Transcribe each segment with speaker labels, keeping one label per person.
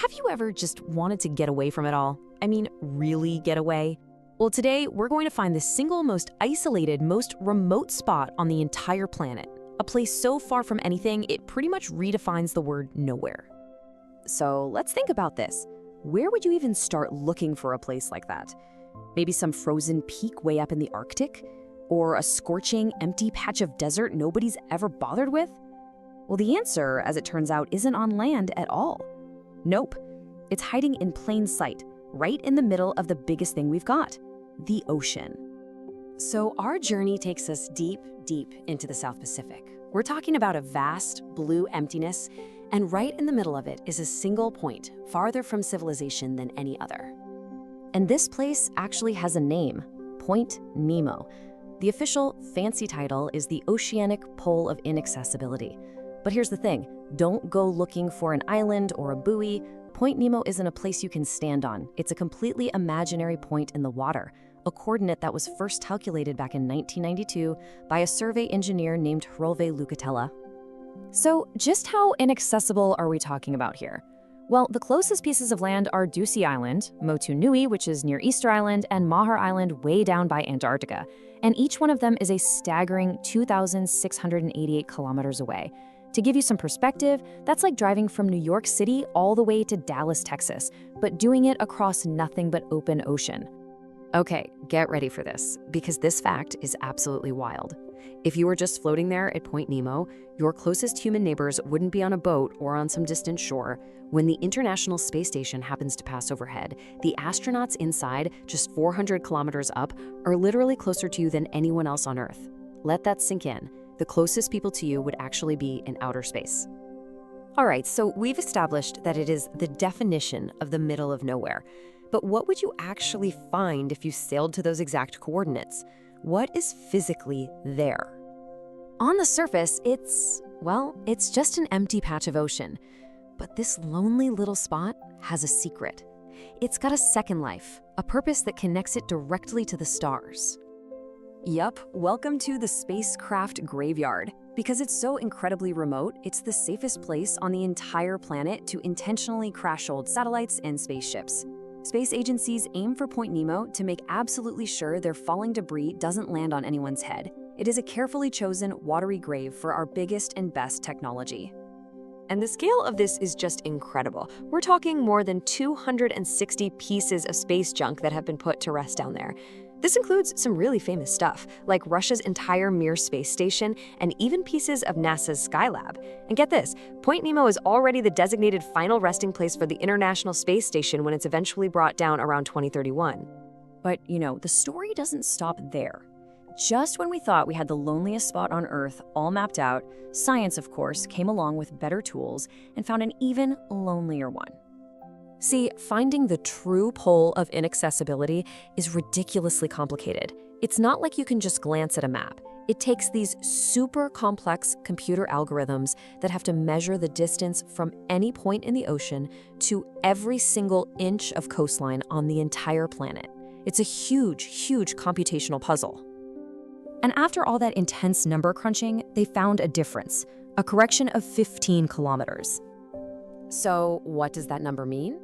Speaker 1: Have you ever just wanted to get away from it all? I mean, really get away? Well, today we're going to find the single most isolated, most remote spot on the entire planet. A place so far from anything, it pretty much redefines the word nowhere. So let's think about this. Where would you even start looking for a place like that? Maybe some frozen peak way up in the Arctic? Or a scorching, empty patch of desert nobody's ever bothered with? Well, the answer, as it turns out, isn't on land at all. Nope. It's hiding in plain sight, right in the middle of the biggest thing we've got, the ocean. So our journey takes us deep, deep into the South Pacific. We're talking about a vast, blue emptiness, and right in the middle of it is a single point, farther from civilization than any other. And this place actually has a name, Point Nemo. The official fancy title is the Oceanic Pole of Inaccessibility. But here's the thing, don't go looking for an island or a buoy. Point Nemo isn't a place you can stand on. It's a completely imaginary point in the water, a coordinate that was first calculated back in 1992 by a survey engineer named Hrolve Lukatella. So just how inaccessible are we talking about here? Well, the closest pieces of land are Ducie Island, Motu Nui, which is near Easter Island, and Mahar Island way down by Antarctica. And each one of them is a staggering 2,688 kilometers away. To give you some perspective, that's like driving from New York City all the way to Dallas, Texas, but doing it across nothing but open ocean. Okay, get ready for this, because this fact is absolutely wild. If you were just floating there at Point Nemo, your closest human neighbors wouldn't be on a boat or on some distant shore. When the International Space Station happens to pass overhead, the astronauts inside, just 400 kilometers up, are literally closer to you than anyone else on Earth. Let that sink in. The closest people to you would actually be in outer space. All right, so we've established that it is the definition of the middle of nowhere. But what would you actually find if you sailed to those exact coordinates? What is physically there? On the surface, it's just an empty patch of ocean. But this lonely little spot has a secret. It's got a second life, a purpose that connects it directly to the stars. Yup, welcome to the spacecraft graveyard. Because it's so incredibly remote, it's the safest place on the entire planet to intentionally crash old satellites and spaceships. Space agencies aim for Point Nemo to make absolutely sure their falling debris doesn't land on anyone's head. It is a carefully chosen, watery grave for our biggest and best technology. And the scale of this is just incredible. We're talking more than 260 pieces of space junk that have been put to rest down there. This includes some really famous stuff, like Russia's entire Mir space station and even pieces of NASA's Skylab. And get this, Point Nemo is already the designated final resting place for the International Space Station when it's eventually brought down around 2031. But, the story doesn't stop there. Just when we thought we had the loneliest spot on Earth all mapped out, science, of course, came along with better tools and found an even lonelier one. See, finding the true pole of inaccessibility is ridiculously complicated. It's not like you can just glance at a map. It takes these super complex computer algorithms that have to measure the distance from any point in the ocean to every single inch of coastline on the entire planet. It's a huge, huge computational puzzle. And after all that intense number crunching, they found a difference, a correction of 15 kilometers. So what does that number mean?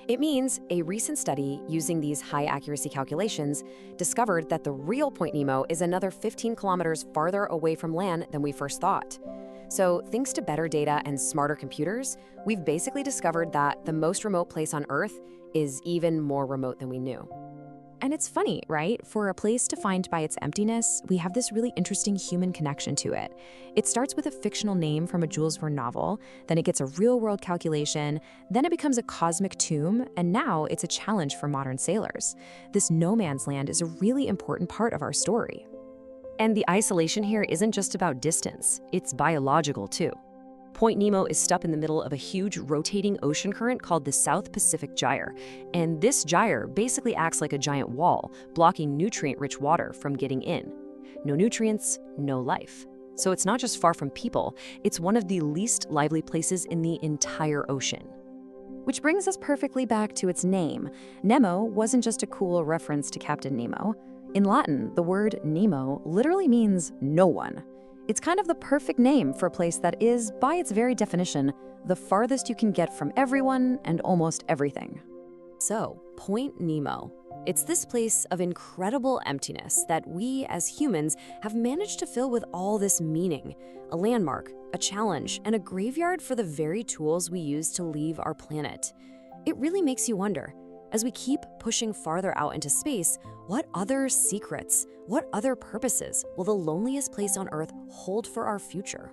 Speaker 1: It means a recent study using these high-accuracy calculations discovered that the real Point Nemo is another 15 kilometers farther away from land than we first thought. So thanks to better data and smarter computers, we've basically discovered that the most remote place on Earth is even more remote than we knew. And it's funny, right? For a place defined by its emptiness, we have this really interesting human connection to it. It starts with a fictional name from a Jules Verne novel, then it gets a real-world calculation, then it becomes a cosmic tomb, and now it's a challenge for modern sailors. This no man's land is a really important part of our story. And the isolation here isn't just about distance, it's biological too. Point Nemo is stuck in the middle of a huge rotating ocean current called the South Pacific Gyre. And this gyre basically acts like a giant wall, blocking nutrient-rich water from getting in. No nutrients, no life. So it's not just far from people, it's one of the least lively places in the entire ocean. Which brings us perfectly back to its name. Nemo wasn't just a cool reference to Captain Nemo. In Latin, the word Nemo literally means no one.
Speaker 2: It's kind of the perfect name for a place that is, by its very definition, the farthest you can get from everyone and almost everything.
Speaker 1: So, Point Nemo. It's this place of incredible emptiness that we, as humans, have managed to fill with all this meaning. A landmark, a challenge, and a graveyard for the very tools we use to leave our planet. It really makes you wonder, as we keep pushing farther out into space, what other secrets, what other purposes will the loneliest place on Earth hold for our future?